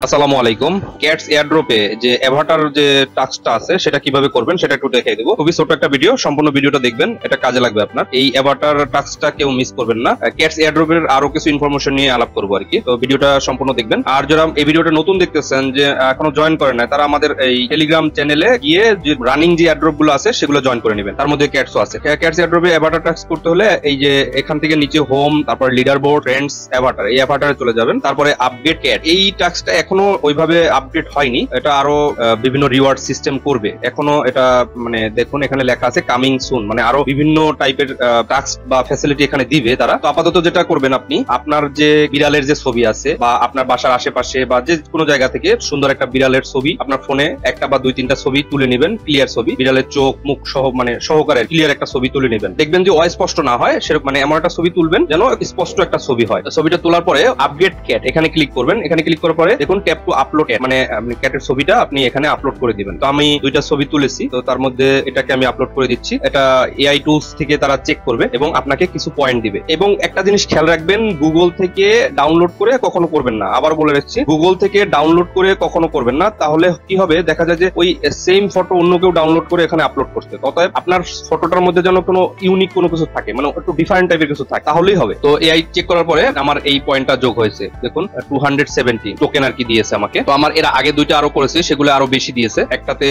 আসসালামু আলাইকুম। ক্যাটস এয়ারড্রপে যে অ্যাভাটার যে টাস্কটা আছে সেটা কিভাবে করবেন সেটা একটু দেখিয়ে দেবো। খুবই ছোট একটা ভিডিও, সম্পূর্ণ ভিডিওটা দেখবেন, এটা কাজে লাগবে আপনার। এই অ্যাভাটার টাস্কটা কেউ মিস করবেন না। ক্যাটস এয়ারড্রপের আরো কিছু ইনফরমেশন নিয়ে আলাপ করবো আর কি, তো ভিডিওটা সম্পূর্ণ দেখবেন। আর যারা এই ভিডিওটা নতুন দেখতেছেন, যে এখনো জয়েন করেন না, তারা আমাদের এই টেলিগ্রাম চ্যানেলে গিয়ে যে রানিং যে এয়ারড্রপ গুলো আছে সেগুলো জয়েন করে নেবেন। তার মধ্যে ক্যাটসও আছে। ক্যাটস এয়ারড্রপে অ্যাভাটার টাস্ক করতে হলে এই যে এখান থেকে নিচে হোম, তারপর লিডার বোর্ড, ফ্রেন্ডস, অ্যাভাটার, এই অ্যাভাটারে চলে যাবেন। তারপরে আপডেট ক্যাট, এই টাস্কটা এখনো ওইভাবে আপডেট হয়নি, এটা আরো বিভিন্ন রিওয়ার্ড সিস্টেম করবে। এখনো এটা মানে দেখুন এখানে লেখা আছে কামিং সুন, মানে আরো বিভিন্ন টাইপের টাস্ক বা ফ্যাসিলিটি এখানে দিবে তারা। তো আপাতত যেটা করবেন, আপনি আপনার যে বিড়ালের যে ছবি আছে বা আপনার বাসার আশেপাশে বা যে কোনো জায়গা থেকে সুন্দর একটা বিড়ালের ছবি আপনার ফোনে একটা বা দুই তিনটা ছবি তুলে নেবেন, ক্লিয়ার ছবি, বিড়ালের চোখ মুখ সহ মানে সহকারে ক্লিয়ার একটা ছবি তুলে নেবেন। দেখবেন যে অস্পষ্ট না হয় সেরকম, মানে এমন একটা ছবি তুলবেন যেন স্পষ্ট একটা ছবি হয়। ছবিটা তোলার পরে আপডেট ক্যাট এখানে ক্লিক করবেন। এখানে ক্লিক করার পরে দেখুন ট্যাপ টু আপলোড, মানে আপনি ক্যাটের ছবিটা আপনি এখানে আপলোড করে দিবেন। তো আমি দুইটা ছবি তুলেছি, তো তার মধ্যে এটাকে আমি আপলোড করে দিচ্ছি। এটা এআই টুলস থেকে তারা চেক করবে এবং আপনাকে কিছু পয়েন্ট দিবে। এবং একটা জিনিস খেয়াল রাখবেন, গুগল থেকে ডাউনলোড করে কখনো করবেন না। আবার বলে রাখছি, গুগল থেকে ডাউনলোড করে কখনো করবেন না, তাহলে কি হবে দেখা যায় যে ওই সেম ফটো অন্য কেউ ডাউনলোড করে এখানে আপলোড করছে। অতএব আপনার ফটোটার মধ্যে যেন কোনো ইউনিক কোনো কিছু থাকে, মানে একটু ডিফারেন্ট টাইপের কিছু থাকে, তাহলেই হবে। তো এআই চেক করার পরে আমার এই পয়েন্টটা যোগ হয়েছে, দেখুন 270 টোকেন আর কি দিয়েছে আমাকে। তো আমার এর আগে দুইটা আরো করেছে, সেগুলো আরো বেশি দিয়েছে। একটাতে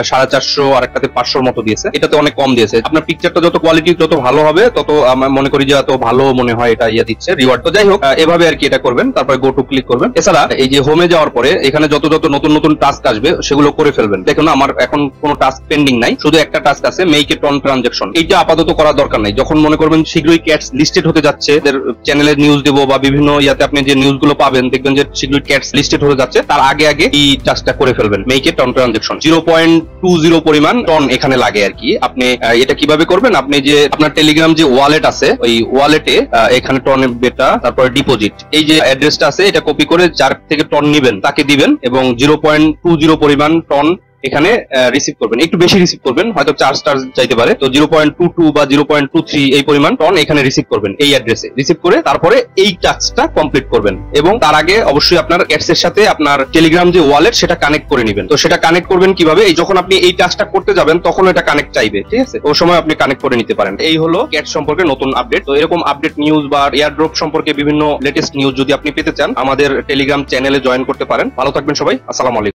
450 আর একটাতে 500 মতো দিয়েছে, এটাতে অনেক কম দিয়েছে। আপনার পিকচারটা যত কোয়ালিটি যত ভালো হবে তত আমি মনে করি যে এত ভালো মনে হয় এটা ইয়া দিচ্ছে রিওয়ার্ড। তো যাই হোক, এভাবে আর কি এটা করবেন। তারপরে গো টু ক্লিক করবেন। এছাড়া এই যে হোমে যাওয়ার পরে এখানে যত যত নতুন নতুন টাস্ক আসবে সেগুলো করে ফেলবেন। দেখুন আমার এখন কোনো টাস্ক পেন্ডিং নাই, শুধু একটা টাস্ক আছে, মেক এ টন ট্রানজাকশন। এইটা আপাতত করার দরকার নাই। যখন মনে করবেন শীঘ্রই ক্যাটস লিস্টেড হতে যাচ্ছে, চ্যানেলে নিউজ দেবো বা বিভিন্ন ইয়াতে আপনি যে নিউজ গুলো পাবেন, দেখবেন যে শীঘ্রই ক্যাটস লিস্টেড হতে যাচ্ছে, তার আগে আগে এই টাস্কটা করে ফেলবেন, মেক এ টন ট্রানজাকশন। 0.20 পরিমাণ টন এখানে লাগে আর কি। আপনি এটা কিভাবে করবেন, আপনি যে আপনার টেলিগ্রাম যে ওয়ালেট আছে, ওই ওয়ালেটে এখানে টনের বেটা, তারপরে ডিপোজিট, এই যে অ্যাড্রেসটা আছে, এটা কপি করে যার থেকে টন নিবেন তাকে দিবেন এবং 0.20 পরিমাণ টন এখানে রিসিভ করবেন। একটু বেশি রিসিভ করবেন, হয়তো 4 স্টার চাইতে পারে। তো 0.22 বা 0.23 এই পরিমাণ টন এখানে রিসিভ করবেন, এই অ্যাড্রেসে রিসিভ করে তারপরে এই টাস্কটা কমপ্লিট করবেন। এবং তার আগে অবশ্যই আপনার অ্যাডস এর সাথে আপনার টেলিগ্রাম যে ওয়ালেট সেটা কানেক্ট করে নেবেন। তো সেটা কানেক্ট করবেন কিভাবে, এই যখন আপনি এই টাস্কটা করতে যাবেন তখন এটা কানেক্ট চাইবে, ঠিক আছে, ওই সময় আপনি কানেক্ট করে নিতে পারেন। এই হলো ক্যাট সম্পর্কে নতুন আপডেট। তো এরকম আপডেট নিউজ বা এয়ারড্রপ সম্পর্কে বিভিন্ন লেটেস্ট নিউজ যদি আপনি পেতে চান, আমাদের টেলিগ্রাম চ্যানেলে জয়েন করতে পারেন। ভালো থাকবেন সবাই, আসসালামু আলাইকুম।